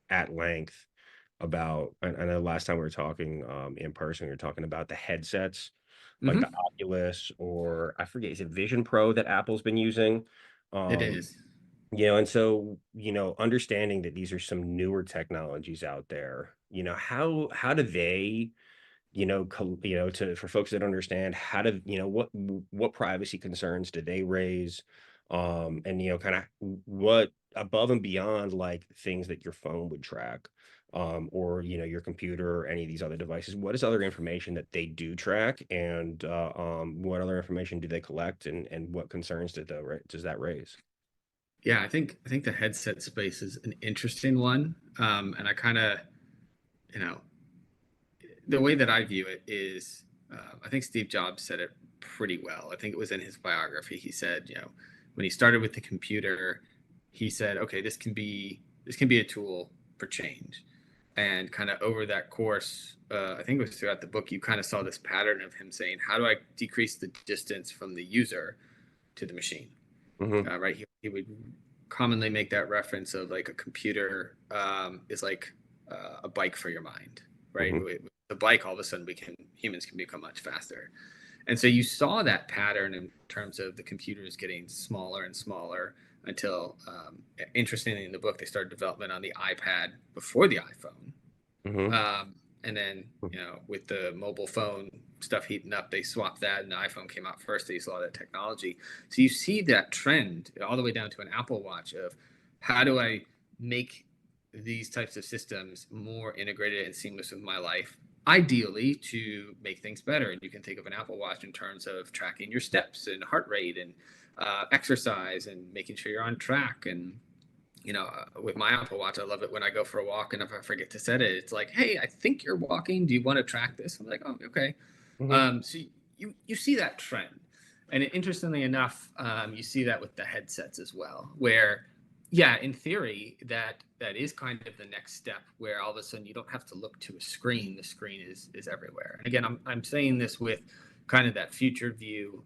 at length about, I know last time we were talking in person, we were talking about the headsets, like the Hmm. Oculus, or I forget, is it Vision Pro that Apple's been using? It Um, is. and so, understanding that these are some newer technologies out there, how do they, to for folks that understand how to, what privacy concerns do they raise, and kind of what above and beyond like things that your phone would track, or your computer or any of these other devices. What is other information that they do track, and what other information do they collect, and what concerns does that raise? Yeah, I think the headset space is an interesting one, and I kind of, you know, the way that I view it is, I think Steve Jobs said it pretty well. I think it was in his biography. He said, when he started with the computer, he said, okay, this can be a tool for change, and kind of over that course, I think it was throughout the book, you kind of saw this pattern of him saying, how do I decrease the distance from the user to the machine? Hmm. Right? He would commonly make that reference of like a computer is like a bike for your mind, right? Hmm. With the bike, all of a sudden, humans can become much faster. And so you saw that pattern in terms of the computers getting smaller and smaller until, interestingly, in the book, they started development on the iPad before the iPhone. Hmm. And then, with the mobile phone stuff heating up, they swapped that, and the iPhone came out first. They saw that technology. So you see that trend all the way down to an Apple Watch of how do I make these types of systems more integrated and seamless with my life, ideally to make things better. And you can think of an Apple Watch in terms of tracking your steps and heart rate and exercise and making sure you're on track. And with my Apple Watch, I love it when I go for a walk and if I forget to set it, it's like, hey, I think you're walking. Do you want to track this? I'm like, oh, okay. Hmm. So you see that trend, and interestingly enough, you see that with the headsets as well, where yeah, in theory, that is kind of the next step, where all of a sudden you don't have to look to a screen. The screen is everywhere. And again, I'm saying this with kind of that future view